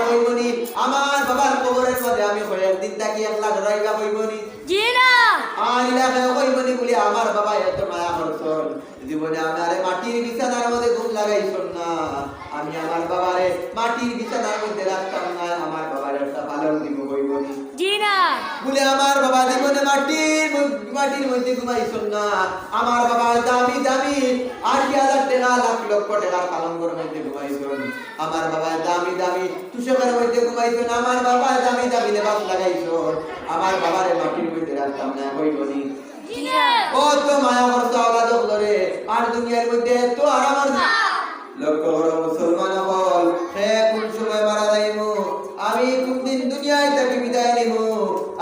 হইবনি আমার বাবার কবরের মধ্যে আমি কয়েকদিন থাকি একলা ডরাইবা হইবনি জি না আর ইলাকা হইবনি বলি আমার বাবা এত মায়া করছন জীবনে আমারে মাটির বিছানার মধ্যে ঘুম লাগাইছন না আমি আমার বাবারে মাটির বিছানার মধ্যে রাখতাম না আমার বাবার একটা পালন দিব হইবনি জি না বলে আমার বাবা জীবনে মাটির মধ্যে ঘুমাইছন না আমার বাবা দামি দামি ৮০,০০০ টাকা লাখ লক্ষ টাকার পালঙ্গর মধ্যে ঘুমাইছন আমার বাবা দামি দামি তুষকের মধ্যে ঘুমাইছন আমার বাবা দামি দামি লেবাস লাগাইছন আমার বাবারে মাটির মধ্যে রাখতাম না হইবনি জি না ও তো মায়া করতে আলাদা করে আর দুনিয়ার মধ্যে তো আরাম লক্ষ্য করো মুসলমান বল হে কোন সময় মারা যাইমু আমি কোন দিন দুনিয়ায় থেকে বিদায় নিব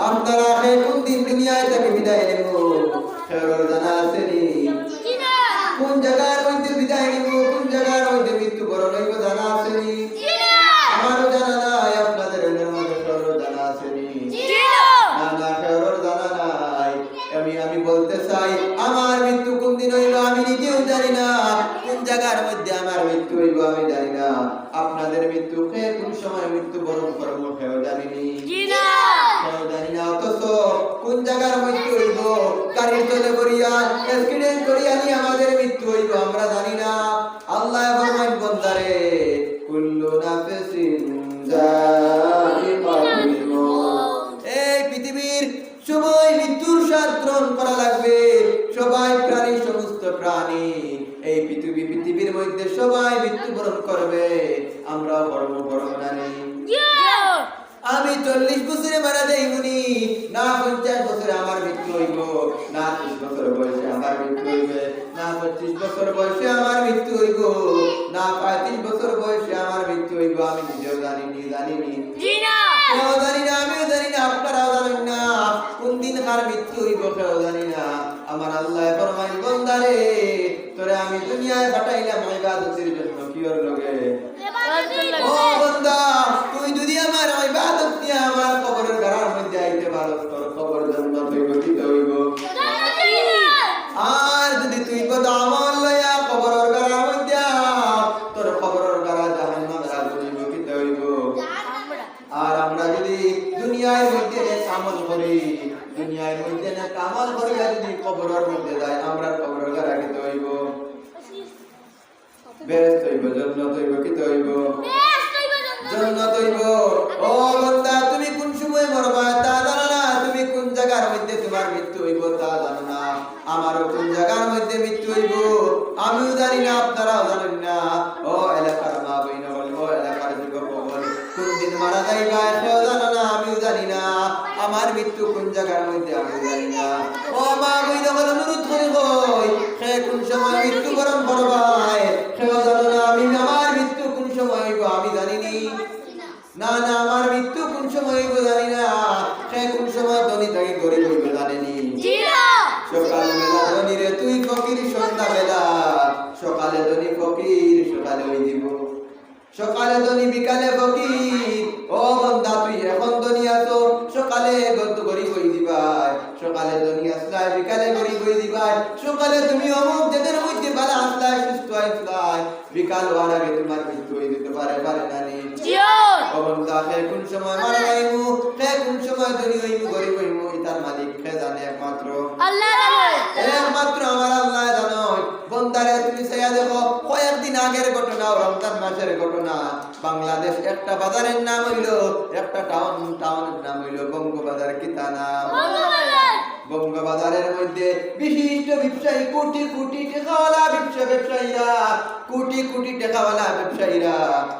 আপনারা হে কোন দিন দুনিয়ায় থেকে বিদায় নিব খবর জানা আছে নি জি না কোন জায়গার মধ্যে বিদায় নিব কোন জায়গার মধ্যে মৃত্যু বরণ হইব জানা আছে নি জি না আমারও জানা নাই আপনাদের মধ্যে খবর জানা আছে নি জি না না না খবর জানা নাই আমি বলতে চাই আমার মৃত্যু কোন দিন হইব আমি নিজেও জানি না কোন জায়গার মধ্যে আমার মৃত্যু হইব আমি জানি না আপনাদের মৃত্যু কে কোন সময় মৃত্যু বরণ করব কেউ জানি জি না কেউ জানি না অথচ কোন জায়গার মৃত্যু হইব গাড়ির তলে করিয়া অ্যাক্সিডেন্ট করিয়া নি আমাদের মৃত্যু হইব আমরা জানি না আল্লাহ ফরমান বন্দারে কুল্লু নাফসিন যায়িকাতুল মউত এই পৃথিবীর সবাই মৃত্যুর স্বাদ গ্রহণ করা লাগবে সবাই প্রাণী সমস্ত প্রাণী এই পৃথিবীর মধ্যে সবাই মৃত্যুবরণ করবে আমরা কর্ম জানি আমি 40 বছরে মারা যাইবনি না 50 বছরে আমার মৃত্যু হইব না 30 বছর বয়সে আমার মৃত্যু হইবে না 25 বছর বয়সে আমার মৃত্যু হইব না 35 বছর বয়সে আমার মৃত্যু হইব আমি নিজেও জানিনি জি না কেউ জানি না আমিও জানি না আপনারাও জানেন না কোন দিন কার মৃত্যু হইব কেউ জানি না আমার আল্লাহ ফরমান বান্দারে তোরে আমি দুনিয়ায় পাঠাইলাম ইবাদতের জন্য কি ওর লগে ও বান্দা তুই যদি আমার ইবাদত নিয়ে আমার কবরের ঘরের মধ্যে আইতে পারস তোর কবর জান্নাত হইব কি হইব আর যদি তুই কথা আমল লইয়া কবরের ঘরের মধ্যে তোর কবরের ঘর জাহান্নামের আগুন হইব কি হইব আর আমরা যদি দুনিয়ার মধ্যে আমল করি দুনিয়ার মধ্যে না আমল করি আর যদি কবরের মধ্যে যাই আমরা কবরের ঘর আগে তো হইব বেশ হইব জান্নাত হইব কি হইব জান্নাত হইব ও বান্দা তুমি কোন সময় মরবা তা জানো না তুমি কোন জায়গার মধ্যে তোমার মৃত্যু হইব তা জানো না আমারও কোন জায়গার মধ্যে মৃত্যু হইব আমিও জানি না আপনারাও জানেন না ও এলাকার মা বইন বল ও এলাকার যুবক বল কোন দিন মারা যাইবা সেও জানো না আমিও জানি না আমার মৃত্যু কোন জায়গার মধ্যে আমিও জানি না ও মা বইন বল অনুরোধ করি হই সে কোন সময় মৃত্যুবরণ করবাই সেও জানো না আমি আমার মৃত্যু কোন সময় হইব আমি জানিনি না না আমার মৃত্যু কোন সময় হইব জানি না সে কোন সময় ধনী থাকি গরিব হইব জানেনি সকাল বেলা ধনী রে তুই ফকির সন্ধ্যা বেলা সকালে ধনী ফকির সকালে হই দিব সকালে ধনী বিকালে ফকির ও বান্দা তুই এখন ধনী আছো সকালে গরিব হই দিবাই সকালে ধনী আসলাই বিকালে গরিব হই দিবাই সকালে তুমি অমুক দেদের মধ্যে ভালো আসলাই সুস্থ আসলাই বিকাল হওয়ার আগে তোমার মৃত্যু হই দিতে পারে না নি ও বান্দা হে কোন সময় মারা যাইমু হে কোন সময় ধনী হইমু গরিব হইমু ইতার মালিক কে জানে একমাত্র আল্লাহ জানে একমাত্র আমার আল্লাহ জানে বন্দারে তুমি সাইয়া দেখো কয়েকদিন আগের ঘটনা রমজান মাসের ঘটনা বাংলাদেশ একটা বাজারের নাম হইল একটা টাউনের নাম হইল বঙ্গবাজার কি তা নাম বঙ্গবাজারের মধ্যে বিশিষ্ট ব্যবসায়ী কোটি কোটি টাকাওয়ালা ব্যবসায়ীরা কোটি কোটি টাকাওয়ালা ব্যবসায়ীরা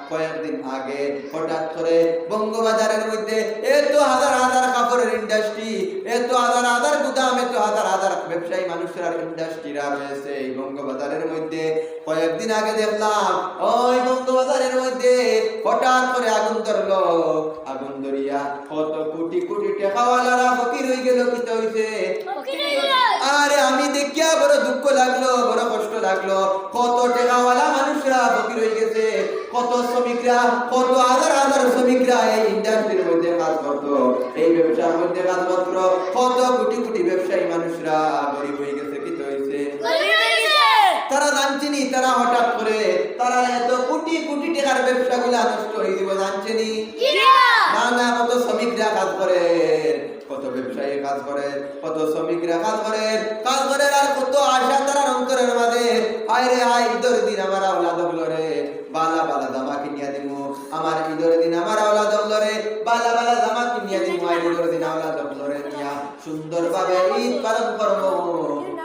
কয়েকদিন আগে হঠাৎ করে বঙ্গবাজারের মধ্যে এত হাজার হাজার কাপড়ের ইন্ডাস্ট্রি এত হাজার হাজার গুদাম এত হাজার হাজার ব্যবসায়ী মানুষের ইন্ডাস্ট্রিরা রয়েছে এই বঙ্গবাজারের মধ্যে কয়েকদিন আগে দেখলাম ওই বঙ্গবাজারের মধ্যে হঠাৎ করে আগুন ধরলো আগুন ধরিয়া কত কোটি কোটি টাকাওয়ালারা ফকির হয়ে গেল কি হইছে আরে আমি দেখিয়া বড় দুঃখ লাগলো বড় কষ্ট লাগলো কত টাকাওয়ালা মানুষরা ফকির হয়ে গেছে কত শ্রমিকরা কত হাজার হাজার শ্রমিকরা এই ইন্ডাস্ট্রির মধ্যে কাজ করতো এই ব্যবসার মধ্যে কাজ করতো কত কোটি কোটি ব্যবসায়ী মানুষরা গরিব হয়ে গেছে কি হইছে তারা জানছিনি তারা হঠাৎ করে তারা এত কোটি কোটি টাকার ব্যবসাগুলা নষ্ট হয়ে দিব জানছিনি জি না না না কত শ্রমিকরা কাজ করে কত ব্যবসায়ী কাজ করে কত শ্রমিকরা কাজ করে আর কত আশা তারা অন্তরের মাঝে হায় রে হায় ঈদের দিন আমার আওলাদ হলো রে বালা বালা জামা কিনিয়া দিমু আমার ঈদের দিন আমার আওলাদ হলো রে বালা বালা জামা কিনিয়া দিমু আর ঈদের দিন আওলাদ হলো রে নিয়া সুন্দরভাবে ঈদ পালন করব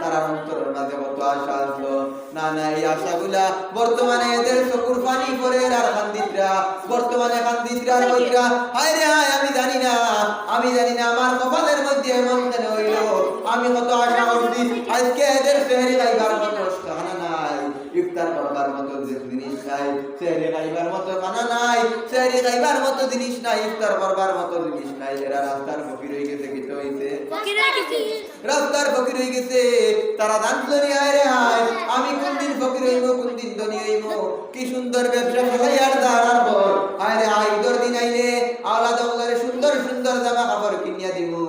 তারা অন্তরের মাঝে কত আশা আসলো না না এই আশাগুলা বর্তমানে এদের চকুর পানি পড়ে আর কান্দিতরা বর্তমানে কান্দিতরা আর কইরা হায় রে হায় আমি জানি না আমার কপালের মধ্যে এমন কেন হইল আমি কত আশা করছি আজকে এদের সেহরি খাইবার মতো খানা নাই ইফতার করবার মতো জিনিস নাই সেহরি খাইবার মতো খানা নাই সেহরি খাইবার মতো জিনিস নাই ইফতার করবার মতো জিনিস নাই এরা রাস্তার ফকির হয়ে গেছে কি তো হইছে ফকির হয়ে গেছে রাস্তার ফকির হয়ে গেছে তারা জানতো নি হায় রে হায় আমি কোন দিন ফকির হইব কোন দিন ধনী হইব কি সুন্দর ব্যবসা সবাই আর দাঁড়ার পর হায় রে হায় ঈদের দিন আইলে আওলাদ আওলারে সুন্দর সুন্দর জামা কাপড় কিনিয়া দিমু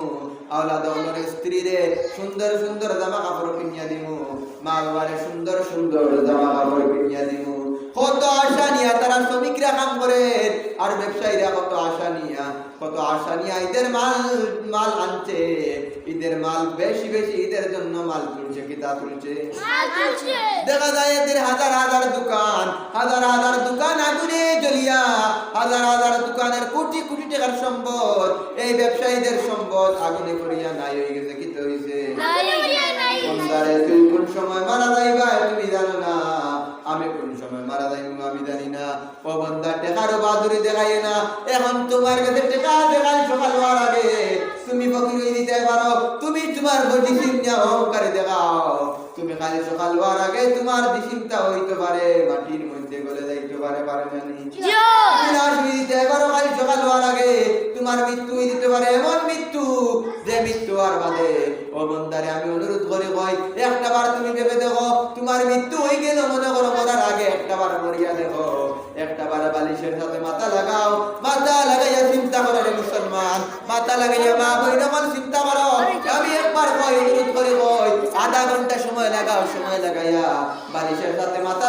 আওলাদ আওলারে স্ত্রী রে সুন্দর সুন্দর জামা কাপড় কিনিয়া দিমু মা বাবারে সুন্দর সুন্দর জামা কাপড় কিনিয়া দিমু কত আশা নিয়া তারা শ্রমিকরা কাম করে আর ব্যবসায়ীরা কত আশা নিয়া ঈদের মাল আনছে ঈদের মাল বেশি বেশি ঈদের জন্য মাল তুলছে কিতা তুলছে দেখা যায় এদের হাজার হাজার দোকান আগুনে জ্বলিয়া হাজার দোকানের কোটি কোটি টাকার সম্পদ এই ব্যবসায়ীদের সম্পদ আগুনে করিয়া নাই হয়ে গেছে কি তো হইছে বন্দারে তুই কোন সময় মারা যাইবা তুমি জানো না আমি কোন সময় মারা যাইব আমি জানি না ও বন্দা টাকারও বাদুরি দেখায় না এখন তোমার কাছে টাকা দেখাই সকাল হওয়ার আগে তুমি ফকির হয়ে দিতে পারো তুমি তোমার ডিসিম নিয়ে অহংকারে দেখাও তুমি খালি সকাল হওয়ার আগে তোমার ডিসিমটা হইতে পারে মাটির মধ্যে গলে যাইতে পারে জানি বিনাশ হয়ে দিতে পারো খালি সকাল হওয়ার আগে তোমার মৃত্যু হয়ে দিতে পারে এমন মৃত্যু যে মৃত্যু আর বাদে ও বন্দারে আমি অনুরোধ করে কই একটা বার তুমি ভেবে দেখো তোমার মৃত্যু হয়ে গেল মনে করো মরার আগে একটা বার মরিয়া দেখো একটা বার বালিশের সাথে মাথা লাগাইয়া চিন্তা করো রে মুসলমান মাথা লাগাইয়া মা বই নকল চিন্তা করো আমি একবার কই অনুরোধ করে কই আধা ঘন্টা সময় লাগাইয়া বালিশের সাথে মাথা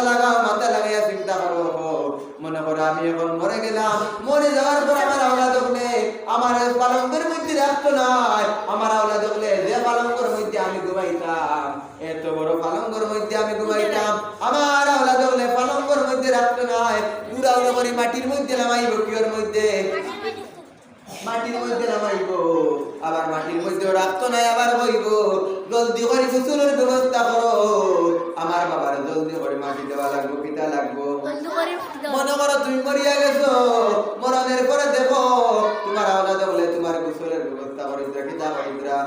লাগাইয়া চিন্তা করো মনে করো আমি এখন মরে গেলাম মরে যাওয়ার পর আমার আওলাদ হলে আমার পালঙ্কের মধ্যে রাখতো নাই আমার আওলাদ হলে যে পালঙ্কের মধ্যে আমি ঘুমাইতাম এত বড় পালঙ্কের মধ্যে আমি ঘুমাইতাম আমার আওলাদ হলে পালঙ্কের মধ্যে রাখতো নাই পুরা করে মাটির মধ্যে নামাইব কিওর মধ্যে মাটির মধ্যে নামাইব আবার মাটির মধ্যে রাখতো নাই আবার বইব জলদি করে গোসলের ব্যবস্থা করো আমার বাবার জলদি করে মাটি দেওয়া লাগবো পিতা লাগবো মনে করো তুমি মরিয়া গেছো মরণের পরে দেখো তোমার আওলাদ বলে তোমার গোসলের ব্যবস্থা করে কিতা করিরা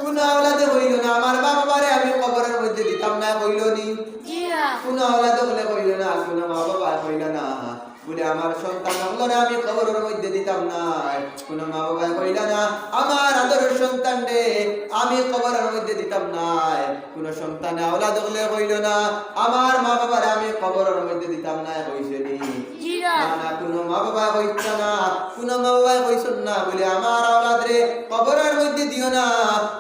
কোন আওলাদে হইল না আমার বাবারে আমি কবরের মধ্যে দিতাম না কইল নি কোন আওলাদে বলে কইল না কোন মা বাবা কইল না বলে আমার সন্তান হলো আমি কবরের মধ্যে দিতাম না কোন মা বাবা কইল না আমার আদরের সন্তান রে আমি কবরের মধ্যে দিতাম না কোন সন্তান আওলাদ হলে কইল না আমার মা বাবারে আমি কবরের মধ্যে দিতাম না কইছে নি না কোন মা বাবা কইছ না কোন মা বাবা কইছ না বলে আমার আওলাদ রে কবরের মধ্যে দিও না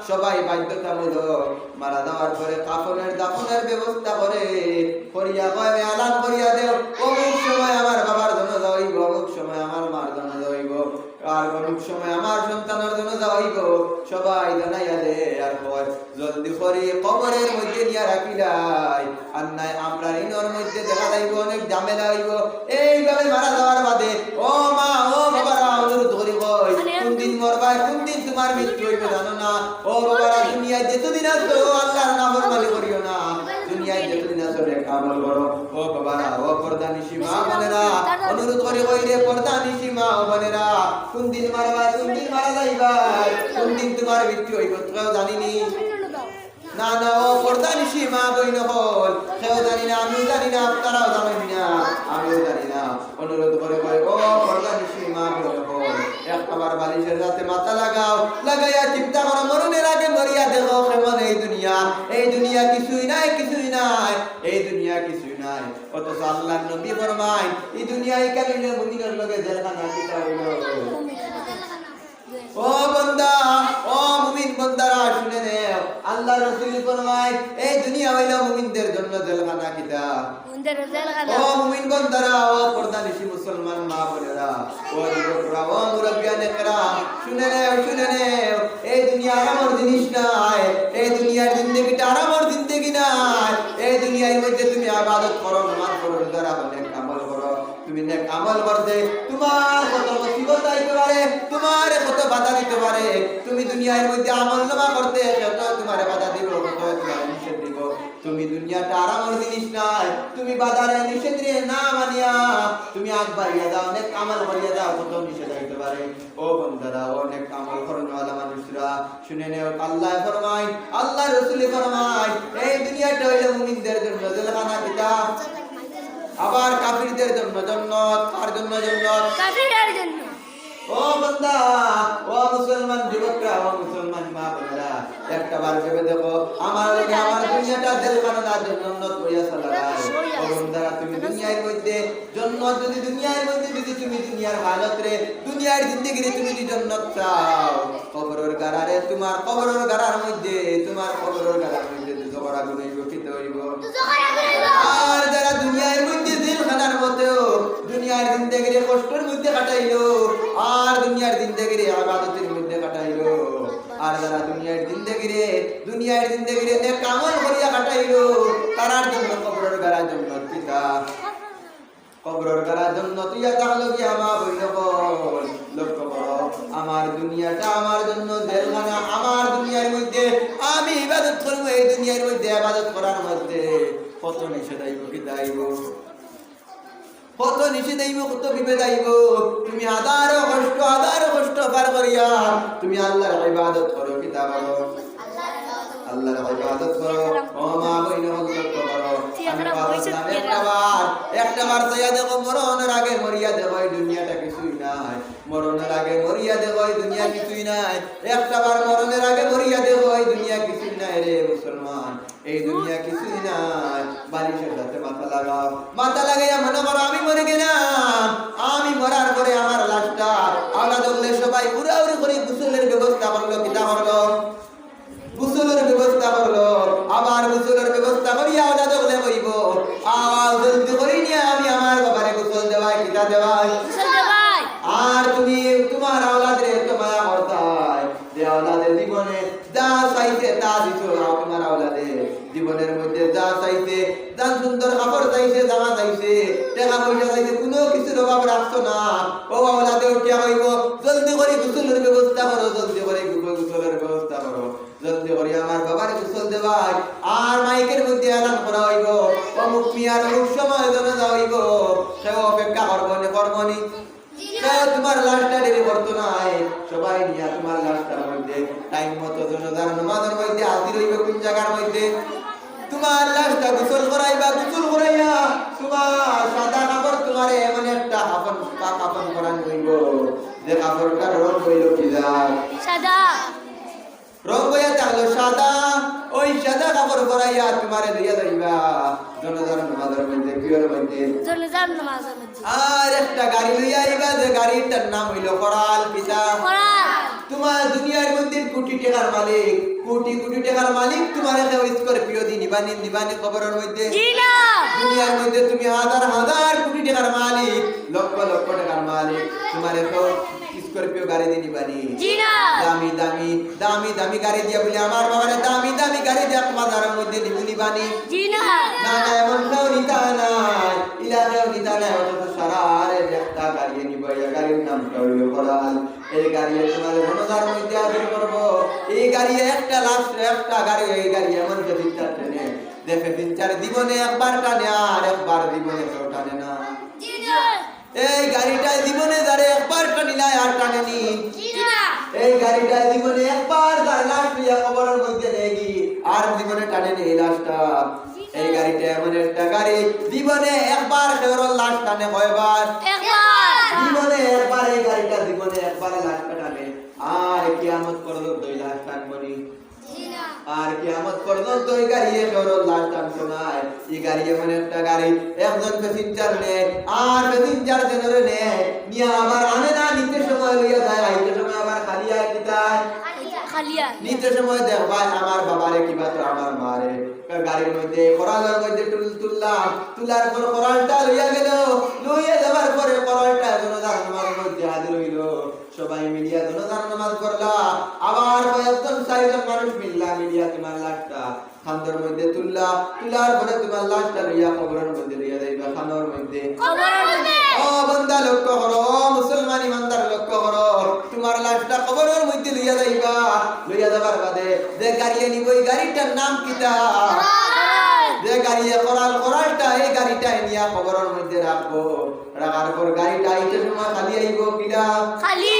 সবাই বাধ্যতামূলক মারা যাওয়ার পরে কাফনের দাফনের ব্যবস্থা করে করিয়া কয় আলান করিয়া দেও অমুক সময় আমার বাবার জন্য যাইব অমুক সময় আমার মার জন্য যাইব আর অমুক সময় আমার সন্তানের জন্য যাইব সবাই জানাইয়া দে আর কয় জলদি করে কবরের মধ্যে নিয়া রাখিলাই আর নাই আমরা ইনর মধ্যে দেখা যাইব অনেক ঝামেলা হইব এইভাবে মারা যাওয়ার বাদে ও মা ও বাবারা অনুরোধ করি কই কোন দিন মরবা কোন দিন তোমার মৃত্যু হইবে জানো না ও বাবারা দুনিয়ায় যতদিন আছো আল্লাহর নাফরমানি করিও না দুনিয়ায় যতদিন আছো রে আমল করো ও বাবারা ও পর্দানিশি মা বোনেরা অনুরোধ করি কই রে পর্দানিশি মা বোনেরা কোন দিন মারবা কোন দিন মারা যাইবা কোন দিন তোমার মৃত্যু হইবে তোমরা জানিনি না না ও পর্দানিশি মা বইন হল কেউ জানি না আমিও জানি না আপনারাও জানেন না আমিও জানি না অনুরোধ করে কই ও পর্দানিশি মা বইন হল একবার বালিশের সাথে মাথা লাগাইয়া চিন্তা করো মরণের আগে মরিয়া দেখো কেমন এই দুনিয়া কিছুই নাই এই দুনিয়া কিছুই নাই অথচ আল্লাহর নবী ফরমায় এই দুনিয়ায় কেন মুমিনের লগে জেলখানা কিতা হইল ও বান্দা ও মুমিন বান্দারা শুনে নেও আল্লাহর রাসূল ফরমায় এই দুনিয়া হইল মুমিনদের জন্য জেলখানা কিতা উন্দর জেলখানা ও মুমিন বন্দারা ও পর্দানিশী মুসলমান মা বোনেরা ও যুবকরা ও মুরব্বিয়ানে কেরাম শুনে নেও এই দুনিয়া আরামের জিনিস নাই এই দুনিয়ার জিন্দেগিটা আরামের জিন্দেগি নাই এই দুনিয়ার মধ্যে তুমি ইবাদত করো নামাজ পড়ো রোজা অনেক আমল করো তুমি নেক আমল করতে তোমার কত মুসিবত আইতে পারে তোমার কত বাধা দিতে পারে তুমি দুনিয়ার মধ্যে আমল নামা করতে কত তোমার বাধা দিব কত তোমার নিষেধ দিব তুমি দুনিয়াটা আরামের জিনিস নাই তুমি বাজারে নিষেধ না মানিয়া তুমি আগ বাড়িয়ে দাও অনেক আমল করিয়া দাও কত নিষেধ হইতে পারে ও বন্দারা অনেক আমল করনেওয়ালা মানুষরা শুনে নেও আল্লাহ ফরমায় আল্লাহ রাসূল ফরমায় এই দুনিয়াটা হইল মুমিনদের জন্য জেলখানা কিতা আবার কাফিরদের জন্য জান্নাত কার জন্য জান্নাত কাফিরের জন্য ও বান্দা ও মুসলমান যুবকরা ও মুসলমান মা বোনেরা একটা বার ভেবে দেখো আমার লগে আমার দুনিয়াটা জেলখানা না জান্নাত হইয়া চলায় ও বান্দা তুমি দুনিয়ার মধ্যে জান্নাত যদি দুনিয়ার মধ্যে যদি তুমি দুনিয়ার হালত রে দুনিয়ার জিন্দেগি রে তুমি যদি জান্নাত চাও কবরের গারারে তোমার কবরের গারার মধ্যে তোমার কবরের গারার মধ্যে জবরা গুনাই গঠিত হইব আর যারা দুনিয়ার মধ্যে জেলখানার মতো দুনিয়ার জিন্দেগি রে কষ্টের মধ্যে কাটাইলো আর দুনিয়ার জিন্দেগি রে ইবাদতের মধ্যে কাটাইলো আর যারা দুনিয়ার জিন্দেগি রে নেক আমল করিয়া কাটাইলো তারার জন্য কবরের গারা জান্নাত পিতা কবরের গারা জান্নাত ইয়া তাহলে কি আমার বইল লক্ষ্য করো আমার দুনিয়াটা আমার জন্য জেলখানা আমার দুনিয়ার মধ্যে আমি ইবাদত করব এই দুনিয়ার মধ্যে ইবাদত করার মধ্যে কত নিষেধ আইব কি দাইব কত নিষেধ আইব কত বিপদ আইব তুমি হাজারো কষ্ট পার করিয়া তুমি আল্লাহর ইবাদত করো কিতা করো আল্লাহর ইবাদত করো ও মা বইন লক্ষ্য করো আমি বললাম একটা বার চাইয়া দেখো মরণের আগে মরিয়া দেখো এই দুনিয়াটা কিছুই নাই মরণের আগে মরিয়া দেখো এই দুনিয়া কিছুই নাই একটা বার মরণের আগে মরিয়া দেখো এই দুনিয়া কিছুই নাই রে মুসলমান এই দুনিয়া কিছুই নাই বালিশের সাথে মাথা লাগাইয়া মনে করো আমি মরে গেলাম আমি মরার পরে আমার লাশটা আওলাদ হলে সবাই উড়াউড়ি করে গোসলের ব্যবস্থা করলো কিতা করলো গোসলের ব্যবস্থা করলো আবার গোসলের ব্যবস্থা করিয়া আওলাদ হলে কইব জলদি করি নিয়ে আমি আমার বাবারে গোসল দেওয়াই কিতা দেওয়াই আর তুমি তোমার আওলাদরে তোমার করতাই যে আওলাদের জীবনে যা চাইছে তা দিছো তোমার আওলাদে জীবনের মধ্যে যা চাইছে যা সুন্দর কাপড় চাইছে জামা চাইছে টাকা পয়সা চাইছে কোনো কিছুর অভাব রাখছো না ও আওলাদে উঠিয়া কইব জলদি করে গোসলের ব্যবস্থা করো জলদি করে গোসলের ব্যবস্থা করো জলদি করে আমার বাবার গোসল দেওয়াই আর মাইকের মধ্যে এলান করা হইব অমুক মিয়ার অমুক সময় জন্য যা হইব সে অপেক্ষা করবনি তোমার লাশটা দেরি করতো নাই সবাই নিয়া তোমার লাশটার মধ্যে টাইম মতো জনতার নামাজের মধ্যে হাজির হইবে কোন জায়গার মধ্যে তোমার লাশটা গোসল করাইয়া তোমার সাদা কাপড় তোমার এমন একটা কাপড় করান হইব যে কাপড়টার রং হইল কি সাদা রং হইয়া থাকলো সাদা ওই সাদা কাপড় করাইয়া তোমারে লইয়া যাইবা জনতার নামাজের মধ্যে পিওর মধ্যে আর একটা গাড়ি লইয়া আইবা যে গাড়িটার নাম হইল করাল পিতা তোমার দুনিয়ার মধ্যে কোটি টাকার মালিক তোমার কেউ স্করপিও দিবানি খবরের মধ্যে দুনিয়ার মধ্যে তুমি হাজার কোটি টাকার মালিক লক্ষ টাকার মালিক তোমার কেউ স্করপিও গাড়ি দিবানি দামি গাড়ি দিয়া বলে আমার বাবারে দামি গাড়ি দিয়া বাজারের মধ্যে দিবানি না এমন কেউ নিতা নাই ইলাকাও নিতা নাই অথচ সারা আরে একটা গাড়ি নিব এই গাড়ির নামটা হইল করাল এই গাড়ি তোমার মনদার মধ্যে আদর করবো এই গাড়ি একটা গাড়ি এই গাড়ি এমন যে তিনটা ট্রেনে দেখে 3-4 জীবনে একবার টানে আর একবার জীবনে কেউ টানে না এই গাড়িটা জীবনে যারে একবার টানিলা আর টানেনি এই গাড়িটা জীবনে একবার যার লাশ লইয়া কবরের মধ্যে নেগি আর জীবনে টানেনি এই লাশটা এই গাড়িটা এমন একটা গাড়ি জীবনে একবার কেউ লাশ টানে কয়বার জীবনে একবার এই গাড়িটা জীবনে একবার লাশটা টানে আর কিয়ামত পর্যন্ত এই লাশ টানবনি আর কিয়ামত পর্যন্ত এই গাড়ি কেউ লাশ টানতো না এই গাড়ি এমন একটা গাড়ি একজন প্যাসেঞ্জার নেয় আর প্যাসেঞ্জার জেনারে নিয়ে আবার আনে না নিতে সময় লইয়া যায় আইতে সময় আবার খালি লিয়া নিতে সময় দেখবা আমার বাবারে কিবা তো আমার মারে গাড়ির মধ্যে কোরালের মধ্যে তুললাম তুলার পর কোরালটা লইয়া যাবার পরে কোরালটা জনজার নামাজের মধ্যে হাজির হইল সবাই মিলিয়া জনজার নামাজ পড়লা আবার কয়েকজন চারজন মানুষ মিলিয়া তোমার লাশটা খান্দর মধ্যে তুলার পরে তোমার লাশটা লইয়া কবরের মধ্যে লইয়া যাইবা খানোর মধ্যে কবরের মধ্যে ও বান্দা লক্ষ্য করো মুসলমান ইমানদার লক্ষ্য করো তোমার লাশটা কবরের মধ্যে লইয়া যাইবা লইয়া যাবার বাদে যে গাড়িয়ে নিব এই গাড়িটার নাম কিটা যে গাড়িয়ে কোরালটা এই গাড়িটা নিয়া কবরের মধ্যে রাখবো রাখার পর গাড়িটা আইতে সময় খালি আইব কিটা খালি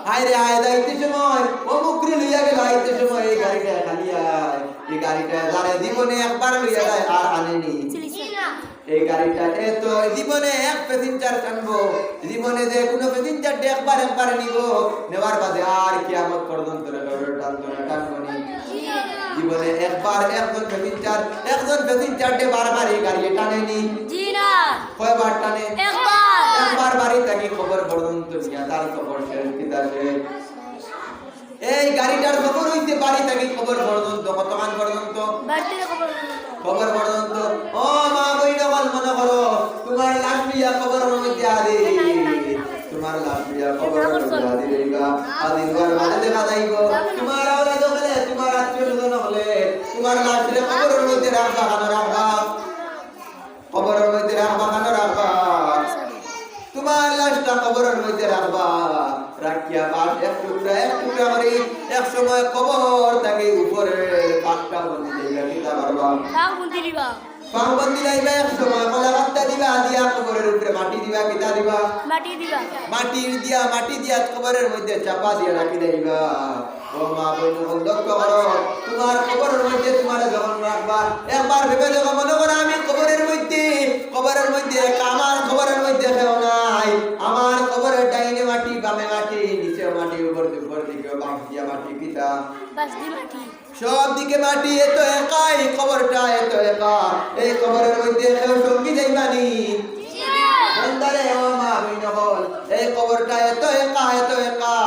হায় রে হায় যাইতে সময় ও মুকরি লইয়া গেল আইতে সময় এই গাড়িটা খালি আয় এই গাড়িটা যারা জীবনে একবার লইয়া যায় আর আনেনি এই গাড়িটা এত জীবনে এক প্যাসেঞ্জার টানবো জীবনে যে কোনো প্যাসেঞ্জার একবার নিব নেওয়ার বাদে আর কিয়ামত পর্যন্ত টানবো নি জীবনে একবার একজন প্যাসেঞ্জার বারবার এই গাড়ি টানেনি জি না কয়বার টানে একবার একবার বাড়ি থেকে খবর পর্যন্ত নিয়ে তার খবর শেষ কিতা শেষ এই গাড়িটার খবর হইতে বাড়ি থেকে খবর পর্যন্ত কতক্ষণ পর্যন্ত বাড়িতে খবর পর্যন্ত ও মা বইনা বল মনে করো তোমার লাশ নিয়া খবরের মধ্যে আদি তোমার লাশ নিয়া খবরের মধ্যে আদি রইবা আদি বার বাদে দেখা যাইবো তোমার আওলাদ হলে তোমার আত্মীয় স্বজন হলে তোমার লাশ রে খবরের মধ্যে রাখবা কেন রাখবা খবরের মধ্যে রাখবা কেন রাখবা তোমার লাশটা কবরের মধ্যে রাখবা রাখিয়া পাশ এক টুকরা করে এক সময় কবর তাকে উপরে পাকটা বন্ধ দিবা কিতা করবা পাক বন্ধ দিবা এক সময় কলা পাতা দিবা দিয়া কবরের উপরে মাটি দিবা কিতা দিবা মাটি দিয়া কবরের মধ্যে চাপা দিয়া রাখি দিবা ও মা বন্ধু লক্ষ্য করো তোমার কবরের মধ্যে তোমার যখন রাখবা একবার ভেবে দেখো মনে করো আমি কবরের মধ্যে আমার কবরের মধ্যে কেউ নাই আমার কবরের ডাইনে মাটি বামে মাটি নিচে মাটি উপর দিকে বাম দিয়া মাটি কিতা সব দিকে মাটি এত একাই কবরটা এত একা এই কবরের মধ্যে কেউ সঙ্গী যাইবানি বন্দারে ও মা বিন হল এই কবরটা এত একা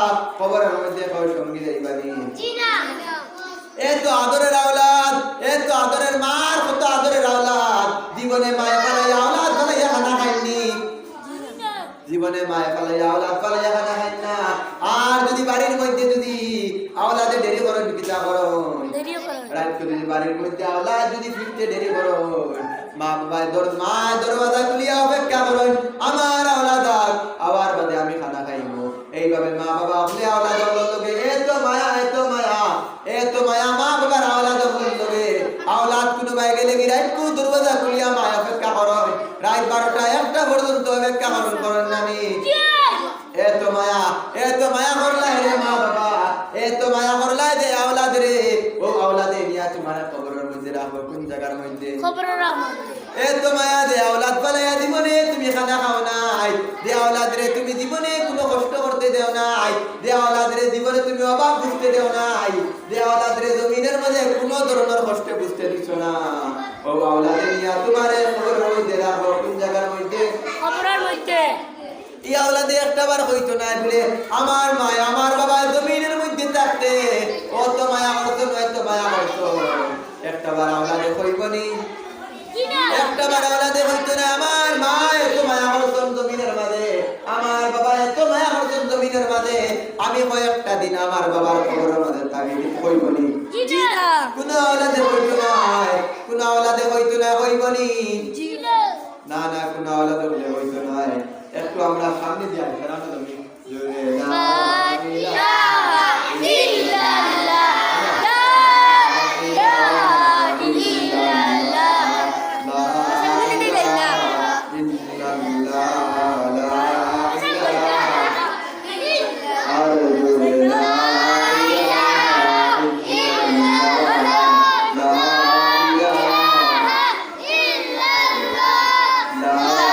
কবরের মধ্যে কেউ সঙ্গী যাইবানি এত আদরের আওলাদ এত আদরের মার কত আদরের আওলাদ জীবনে মায়ে পালাইয়া আওলাদ পালাইয়া খানা খাইনি জীবনে মায়ে পালাইয়া আওলাদ পালাইয়া খানা খাই না আর যদি বাড়ির মধ্যে যদি আওলাদে দেরি করো কিতা করো রাত করে যদি বাড়ির মধ্যে আওলাদ যদি ফিরতে দেরি করো মা দরওয়াজা খুলিয়া অপেক্ষা করেন আমার আওলাদ আবার বাদে আমি খানা খাইবো এইভাবে মা বাবা আপনি আওলাদ লগে এত মায়া মা বাবার আওলাদ লগে আওলাদ কোনো ভাই গেলে কি রাত কো দরওয়াজা খুলিয়া মা অপেক্ষা করেন রাত 12টা 1টা পর্যন্ত অপেক্ষা করেন নানি এত মায়া করলা রে মা বাবা এত মায়া করলা যে আওলাদ রে ও আওলাদে নিয়া তোমার কবরের মধ্যে রাখবো কোন জায়গার মধ্যে এত মায়া দে আওলাদ পালাইয়া জীবনে তুমি খানা খাও নাই দে আওলাদ রে তুমি জীবনে কোনো কষ্ট করতে দেও নাই দে আওলাদ রে জীবনে তুমি অভাব বুঝতে দেও নাই দে আওলাদ রে জমিনের মধ্যে কোনো ধরনের কষ্ট বুঝতে দিছো না ও আওলাদে নিয়া তোমার কবরের মধ্যে রাখবো কোন জায়গার মধ্যে এই আওলাদে একটাবার হইতো না বলে আমার মা আমার বাবা জমিনের মধ্যে থাকতে অত মায়া করতো নয়তো মায়া করতো একটাবার আওলাদে হইবনি একটাবার আওলাদে হইতো না আমার মা এত মায়া করতেন জমিনের মাঝে আমার বাবা এত মায়া করতেন জমিনের মাঝে আমি কয়েকটা দিন আমার বাবার কবরের মাঝে থাকি হইবনি কোন আওলাদে হইতো না কোন আওলাদে হইতো না হইবনি না কোন আওলাদে হইতো না একটু আমরা সামনে দিয়ে আসলাম তুমি জোরে লা ইলাহা ইল্লাল্লাহ লা ইলাহা ইল্লাল্লাহ লা ইলাহা ইল্লাল্লাহ লা ইলাহা আর জোরে লা ইলাহা ইল্লাল্লাহ লা ইলাহা ইল্লাল্লাহ লা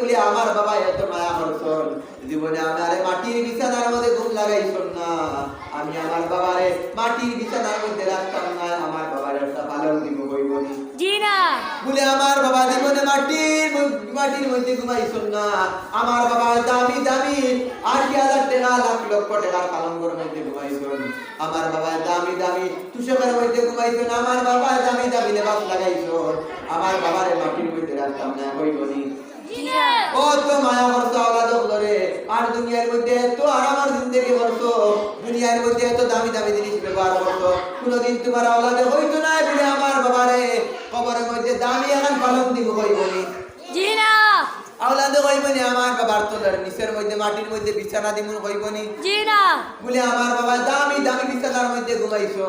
বলে আমার বাবা এত মায়া করছন জীবনে আমারে মাটির বিছানার মধ্যে ঘুম লাগাইছন না আমি আমার বাবারে মাটির বিছানার মধ্যে রাখতাম না আমার বাবার একটা ভালো দিব কইবনি জি না বলে আমার বাবা জীবনে মাটির মধ্যে ঘুমাইছন না আমার বাবার দামি দামি ৮০,০০০ টাকা লাখ লক্ষ টাকার পালঙ্গর মধ্যে ঘুমাইছন আমার বাবা দামি দামি তুষকের মধ্যে ঘুমাইছন আমার বাবা দামি দামি লেবাস লাগাইছন আমার বাবারে মাটির মধ্যে রাখতাম না কইবনি জি না ও তো মায়া করছো আওলাদ ধরে আর দুনিয়ার মধ্যে তো আরামার জিন্দেগি করছো দুনিয়ার মধ্যে এত দামি দামি জিনিস ব্যবহার করছো কোনদিন তোমার আওলাদে হইতো না বলে আমার বাবারে কবরের মধ্যে দামি এখন পালন দিব কইবনি জি না আওলাদে কইবনি আমার বাবার তোলার নিচের মধ্যে মাটির মধ্যে বিছানা দিমু কইবনি জি না বলে আমার বাবা দামি দামি বিছানার মধ্যে ঘুমাইছো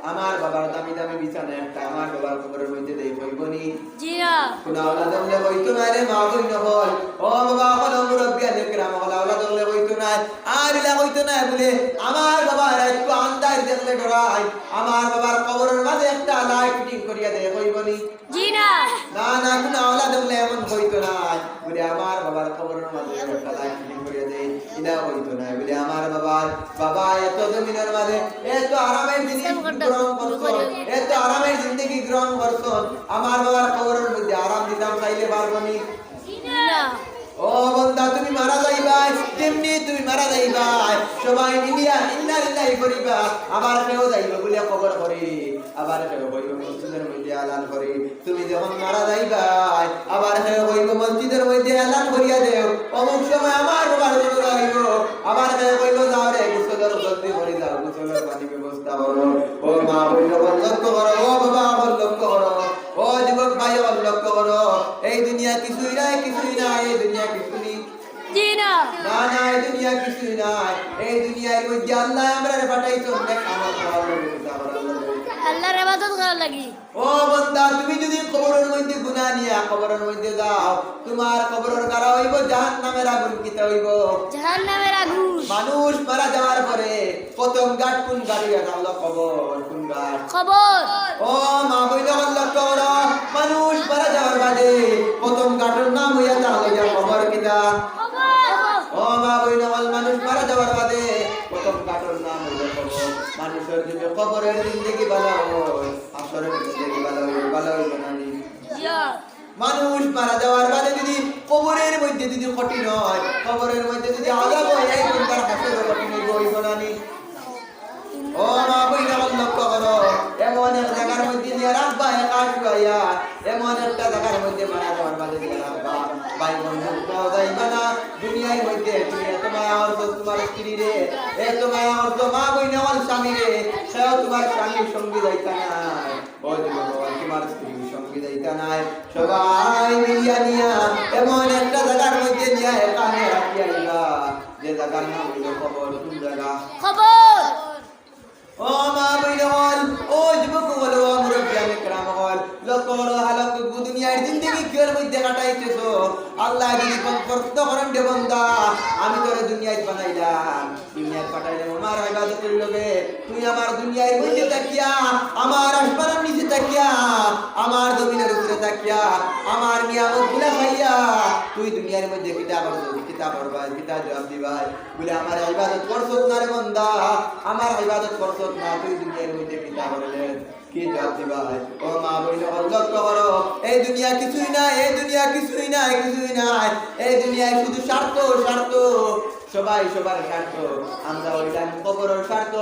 আমার বাবার দামি দামি বিছানা একটা আমার বাবার কবরের মধ্যে দেই কইবনি জি না কোন আওলাদ হলে হইতো না রে মা বইন হল ও বাবা হল মুরব্বি আলেকরাম হল আওলাদ হলে হইতো না আর ইলা হইতো না বলে আমার বাবার একটু আন্দাজ দেখলে ডরাই আমার বাবার কবরের মাঝে একটা লাইট ফিটিং করিয়া দেয় কইবনি জি না না না কোন আওলাদ হলে এমন হইতো না বলে আমার বাবার কবরের মাঝে একটা লাইট ফিটিং করিয়া দেয় ইলা হইতো না বলে আমার বাবা এত জমিনের মাঝে এত আরামের জিনিস গ্রহণ করছো এত আরামের জিন্দগি গ্রহণ করছো আমার বাবার কবরের মধ্যে আরাম দিতাম চাইলে পারবনি জি না ও বন্দা তুমি মারা যাইবাই তেমনি তুমি মারা যাইবাই সবাই মিলিয়া ইন্না লিল্লাহি করিবা আবার কেউ যাইবা বলে কবর করে আবার কেউ হইব মসজিদের মধ্যে এলান করে তুমি যখন মারা যাইবাই আবার কেউ হইব মসজিদের মধ্যে এলান করিয়া দেও অমুক সময় আমার বাবার জন্য হইব আবার কেউ হইব যাও রে গোসলের জলদি করে যাও গোসলের পানি ব্যবস্থা করো ও মা বইল লক্ষ্য করো ও বাবা লক্ষ্য করো ও যুবক ভাই লক্ষ্য করো এই দুনিয়া কিছুই নাই এই দুনিয়া কিছুই জি না না না এই দুনিয়া কিছুই নাই এই দুনিয়ার মধ্যে আল্লাহ আমরারে পাঠাইছো নেক আমল করার জন্য আল্লাহর ইবাদত করা লাগি ও বান্দা তুমি যদি কবরের মধ্যে গুনাহ নিয়া কবরের মধ্যে যাও তোমার কবরের কারা হইব জাহান্নামের আগুন কিতা হইব জাহান্নামের আগুন মানুষ মারা যাওয়ার পরে প্রথম ঘাট কোন গাড়ি আল্লাহ কবর কোন ঘাট খবর ও মা বইল লক্ষ্য করো মানুষ মারা যাওয়ার বাদে প্রথম ঘাটের নাম হইয়া তাহলে কবর কিতা খবর ও মা বইল মানুষ মারা যাওয়ার বাদে প্রথম ঘাটের নাম হইয়া কবর মানুষের যদি কবরের জিন্দেগি ভালো হয় আসরের জিন্দেগি ভালো হইবে না নি জিয়া মানুষ মারা যাওয়ার বাদে যদি কবরের মধ্যে যদি কঠিন হয় কবরের মধ্যে যদি আযাব হয় এই কোনটার হাসরের কঠিন হইব না নি ও মা বইনা লক্ষ্য করো এমন এক জায়গার মধ্যে নিয়ে রাখবা একাশ ভাইয়া এমন একটা জায়গার মধ্যে মারা যাওয়ার বাদে নিয়ে রাখবা ভাই বন্ধু পাওয়া যাইবা না দুনিয়ার মধ্যে তুমি এত মায়া অর্থ তোমার স্ত্রী রে এত মায়া অর্থ মা বইনা স্বামী রে সেও তোমার স্বামীর সঙ্গী যাইতা নাই ও তোমার স্ত্রীর সঙ্গী যাইতা নাই সবাই মিলিয়া নিয়া এমন একটা জায়গার মধ্যে নিয়ে একানে রাখিয়া যে জায়গার নাম হইল কবর কোন জায়গা খবর ও মা বইন হল ও যুবক হল ও মুরব্বি একরাম হল লক্ষ্য করো হালক দুনিয়ার জিন্দেগি কির মধ্যে কাটাইতেছো আল্লাহ যদি কর্তব্য করেন দে বান্দা আমি তোরে দুনিয়ায় বানাইলাম দুনিয়ায় পাঠাইলাম আমার ইবাদতের লগে তুই আমার দুনিয়ার মধ্যে তাকিয়া আমার আসমানের নিচে তাকিয়া আমার জমিনের উপরে তাকিয়া আমার নিয়ামত গুলা খাইয়া তুই দুনিয়ার মধ্যে কিতাব পড়বা কিতাব জবাব দিবা বলে আমার ইবাদত করছস না রে বান্দা আমার ইবাদত করছস না তুই দুনিয়ার মধ্যে কিতাব পড়লে কি জবাব দিবা ও মা বইল লক্ষ্য করো এই দুনিয়া কিছুই না এই দুনিয়া কিছুই না এই দুনিয়ায় শুধু স্বার্থ সবাই সবার স্বার্থ আমরা হইলাম কবরের স্বার্থ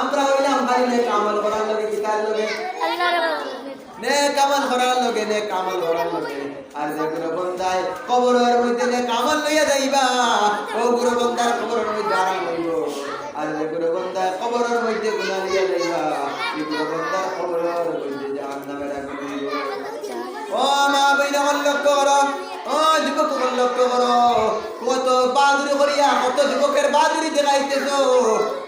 আমরা হইলাম খালি নেক আমল করার লগে কিতাব লগে আল্লাহর ইবাদত নেক আমল করার লগে আর যে গুরু বন্দায় কবরের মধ্যে নেক আমল লইয়া যাইবা ও গুরু বন্দার কবরের মধ্যে আরাম হইব আর যে গুরু বন্দায় কবরের মধ্যে গুনাহ লইয়া যাইবা এই গুরু বন্দার কবরের মধ্যে জাহান্নামের আগুন হইব ও মা বইনা লক্ষ্য করো ও যুবক লক্ষ্য করো কত বাহাদুরি করিয়া কত যুবকের বাহাদুরি দেখাইতেছো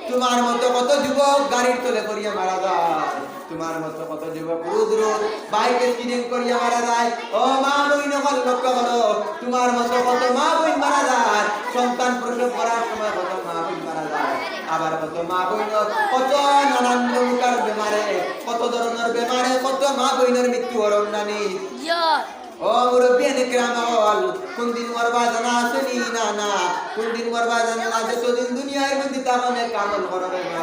তোমার মতো কত যুবক গাড়ির তলে করিয়া মারা যায় তোমার মতো কত যুবক রোদ বাইকে স্কিডিং করিয়া মারা যায় ও মা বইন লক্ষ্য করো তোমার মতো কত মা বইন মারা যায় সন্তান প্রসব করার সময় কত মা বইন মারা যায় আবার কত মা বইন কত নানান প্রকার বেমারে কত ধরনের বেমারে কত মা বইনের মৃত্যু হরণ নানি জিয়া ও মুরব্বিয়ানে কেরাম হল কোন দিন মরবা জানা আসেনি না না কোন দিন মরবা জানা না যতদিন দুনিয়ার মধ্যে তাহলে কামল করবে না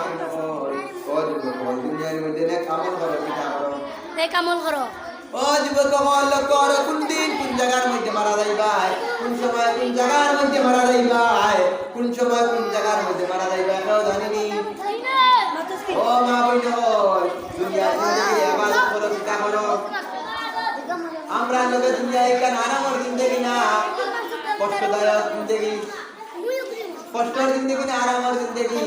ও যুবক দুনিয়ার মধ্যে নে কামল করবে কি করো এই কামল করো ও যুবক হল কর কোন দিন কোন জায়গার মধ্যে মারা যাইবা কোন সময় কোন জায়গার মধ্যে মারা যাইবা কোন সময় কোন জায়গার মধ্যে মারা যাইবা কেউ জানেনি ও মা বইন দুনিয়ার মধ্যে আবাদ করো কি করো আমরা লোকে দুনিয়ায় কেন আরামর জিন্দগি না কষ্টদায়ক জিন্দগি কষ্টের জিন্দগি না আরামর জিন্দগি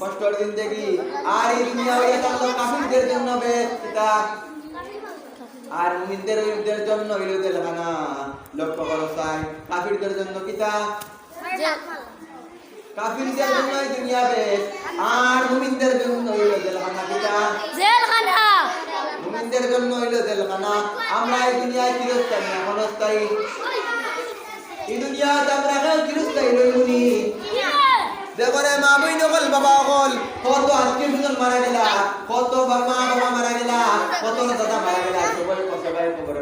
কষ্টের জিন্দগি আর এই দুনিয়া হইয়া থাকলো কাফিরদের জন্য বেশটা আর মুমিনদের জন্য হইল দেলখানা লক্ষ্য করো চাই কাফিরদের জন্য কিতা কাফিরদের জন্য এই দুনিয়া বেশ আর মুমিনদের জন্য হইল দেলখানা কিতা জেলখানা মুমিনদের জন্য হইল জেলখানা আমরা এই দুনিয়ায় চিরস্থায়ী না ক্ষণস্থায়ী এই দুনিয়াতে আমরা কেউ চিরস্থায়ী লইবনি দেখো রে মা বই নকল বাবা অকল কত আত্মীয় স্বজন মারা গেলা কত মা বাবা মারা গেলা কত দাদা মারা গেলা সবাই কত ভাই খবর